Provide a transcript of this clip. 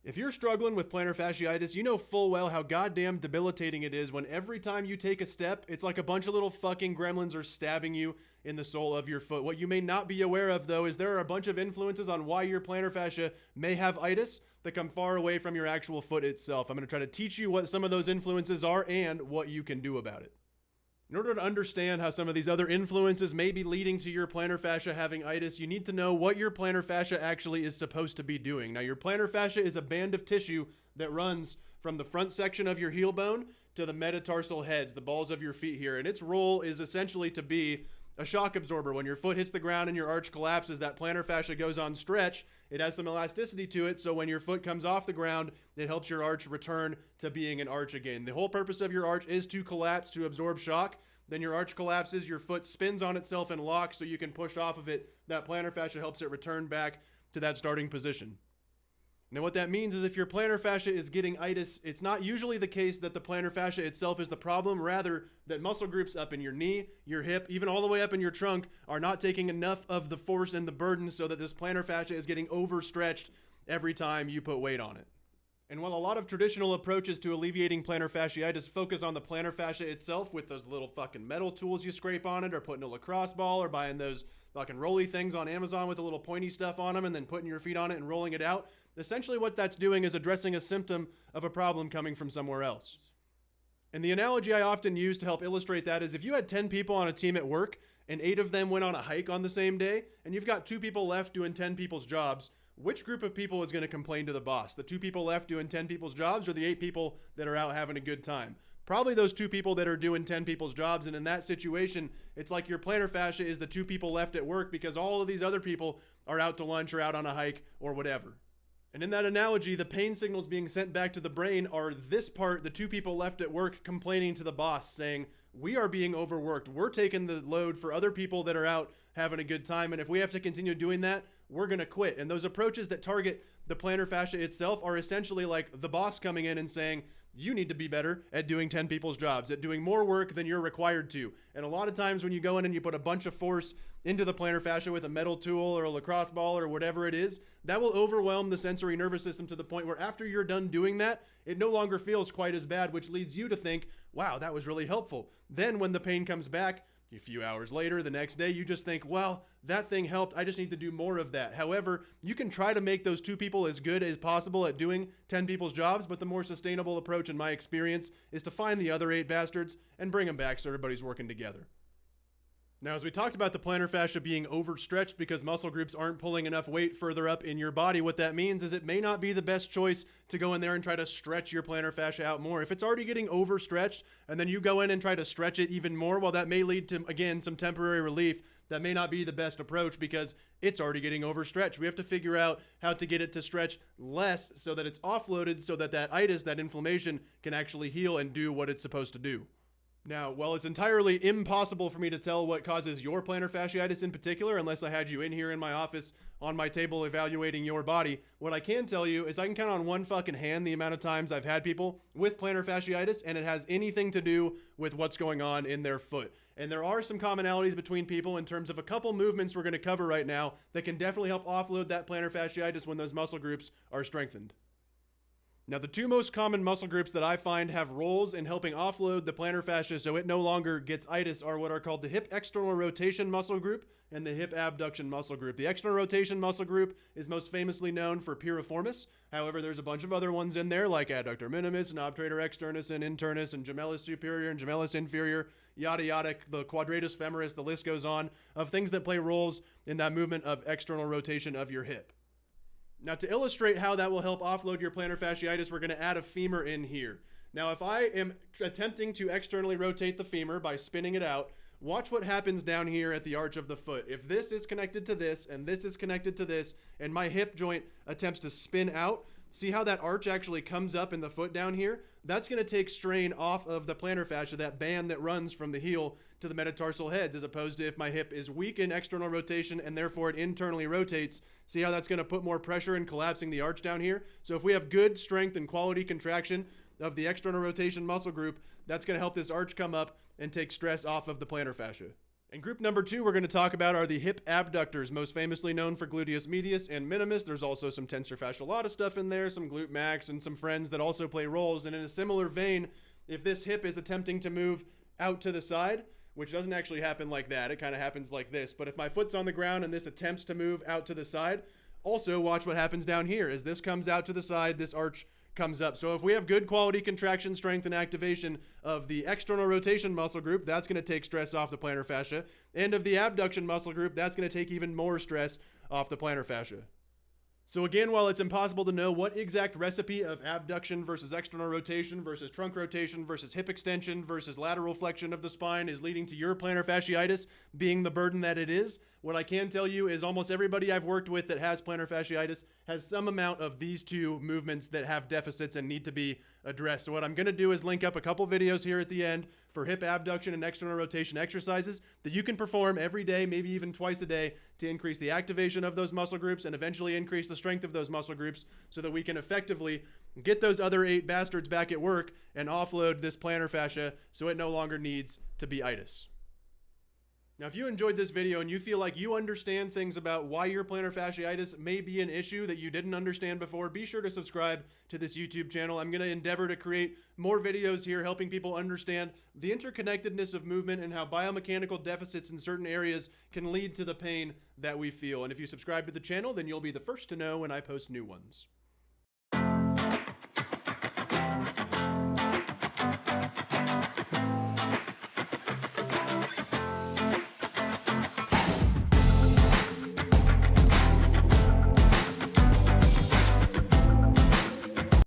If you're struggling with plantar fasciitis, you know full well how goddamn debilitating it is when every time you take a step, it's like a bunch of little fucking gremlins are stabbing you in the sole of your foot. What you may not be aware of, though, is there are a bunch of influences on why your plantar fascia may have itis that come far away from your actual foot itself. I'm going to try to teach you what some of those influences are and what you can do about it. In order to understand how some of these other influences may be leading to your plantar fascia having itis, you need to know what your plantar fascia actually is supposed to be doing. Now, your plantar fascia is a band of tissue that runs from the front section of your heel bone to the metatarsal heads, the balls of your feet here. And its role is essentially to be a shock absorber. When your foot hits the ground and your arch collapses, that plantar fascia goes on stretch. It has some elasticity to it, so when your foot comes off the ground, it helps your arch return to being an arch again. The whole purpose of your arch is to collapse, to absorb shock. Then your arch collapses, your foot spins on itself and locks so you can push off of it. That plantar fascia helps it return back to that starting position. Now what that means is if your plantar fascia is getting itis, it's not usually the case that the plantar fascia itself is the problem, rather that muscle groups up in your knee, your hip, even all the way up in your trunk are not taking enough of the force and the burden so that this plantar fascia is getting overstretched every time you put weight on it. And while a lot of traditional approaches to alleviating plantar fasciitis focus on the plantar fascia itself with those little fucking metal tools you scrape on it, or putting a lacrosse ball, or buying those fucking rolly things on Amazon with a little pointy stuff on them and then putting your feet on it and rolling it out, essentially what that's doing is addressing a symptom of a problem coming from somewhere else. And the analogy I often use to help illustrate that is if you had 10 people on a team at work and 8 of them went on a hike on the same day, and you've got 2 people left doing 10 people's jobs, which group of people is going to complain to the boss? The 2 people left doing 10 people's jobs or the 8 people that are out having a good time? Probably those 2 people that are doing 10 people's jobs. And in that situation, it's like your plantar fascia is the 2 people left at work because all of these other people are out to lunch or out on a hike or whatever. And in that analogy, the pain signals being sent back to the brain are this part, the 2 people left at work complaining to the boss saying, we are being overworked. We're taking the load for other people that are out having a good time. And if we have to continue doing that, we're going to quit. And those approaches that target the plantar fascia itself are essentially like the boss coming in and saying, you need to be better at doing 10 people's jobs, at doing more work than you're required to. And a lot of times when you go in and you put a bunch of force into the plantar fascia with a metal tool or a lacrosse ball or whatever it is, that will overwhelm the sensory nervous system to the point where after you're done doing that, it no longer feels quite as bad, which leads you to think, wow, that was really helpful. Then when the pain comes back, a few hours later, the next day, you just think, well, that thing helped. I just need to do more of that. However, you can try to make those 2 people as good as possible at doing 10 people's jobs, but the more sustainable approach in my experience is to find the other 8 bastards and bring them back so everybody's working together. Now, as we talked about the plantar fascia being overstretched because muscle groups aren't pulling enough weight further up in your body, what that means is it may not be the best choice to go in there and try to stretch your plantar fascia out more. If it's already getting overstretched and then you go in and try to stretch it even more, well, that may lead to, again, some temporary relief. That may not be the best approach because it's already getting overstretched. We have to figure out how to get it to stretch less so that it's offloaded so that that itis, that inflammation, can actually heal and do what it's supposed to do. Now, while it's entirely impossible for me to tell what causes your plantar fasciitis in particular, unless I had you in here in my office on my table evaluating your body, what I can tell you is I can count on one fucking hand the amount of times I've had people with plantar fasciitis, and it has anything to do with what's going on in their foot. And there are some commonalities between people in terms of a couple movements we're going to cover right now that can definitely help offload that plantar fasciitis when those muscle groups are strengthened. Now, the 2 most common muscle groups that I find have roles in helping offload the plantar fascia so it no longer gets itis are what are called the hip external rotation muscle group and the hip abduction muscle group. The external rotation muscle group is most famously known for piriformis. However, there's a bunch of other ones in there like adductor minimus and obturator externus and internus and gemellus superior and gemellus inferior, yada yada, the quadratus femoris, the list goes on, of things that play roles in that movement of external rotation of your hip. Now, to illustrate how that will help offload your plantar fasciitis, we're going to add a femur in here. Now, if I am attempting to externally rotate the femur by spinning it out, watch what happens down here at the arch of the foot. If this is connected to this, and this is connected to this, and my hip joint attempts to spin out, see how that arch actually comes up in the foot down here? That's going to take strain off of the plantar fascia, that band that runs from the heel to the metatarsal heads, as opposed to if my hip is weak in external rotation and therefore it internally rotates. See how that's going to put more pressure in collapsing the arch down here? So if we have good strength and quality contraction of the external rotation muscle group, that's going to help this arch come up and take stress off of the plantar fascia. And group number 2 we're going to talk about are the hip abductors, most famously known for gluteus medius and minimus. There's also some tensor fasciae lata stuff in there, some glute max, and some friends that also play roles. And in a similar vein, if this hip is attempting to move out to the side, which doesn't actually happen like that, it kind of happens like this. But if my foot's on the ground and this attempts to move out to the side, also watch what happens down here. As this comes out to the side, this arch comes up. So if we have good quality contraction, strength, and activation of the external rotation muscle group, that's going to take stress off the plantar fascia. And of the abduction muscle group, that's going to take even more stress off the plantar fascia. So again, while it's impossible to know what exact recipe of abduction versus external rotation versus trunk rotation versus hip extension versus lateral flexion of the spine is leading to your plantar fasciitis being the burden that it is, what I can tell you is almost everybody I've worked with that has plantar fasciitis has some amount of these two movements that have deficits and need to be addressed. So what I'm going to do is link up a couple videos here at the end for hip abduction and external rotation exercises that you can perform every day, maybe even twice a day, to increase the activation of those muscle groups and eventually increase the strength of those muscle groups so that we can effectively get those other 8 bastards back at work and offload this plantar fascia so it no longer needs to be itis. Now, if you enjoyed this video and you feel like you understand things about why your plantar fasciitis may be an issue that you didn't understand before, be sure to subscribe to this YouTube channel. I'm going to endeavor to create more videos here helping people understand the interconnectedness of movement and how biomechanical deficits in certain areas can lead to the pain that we feel. And if you subscribe to the channel, then you'll be the first to know when I post new ones.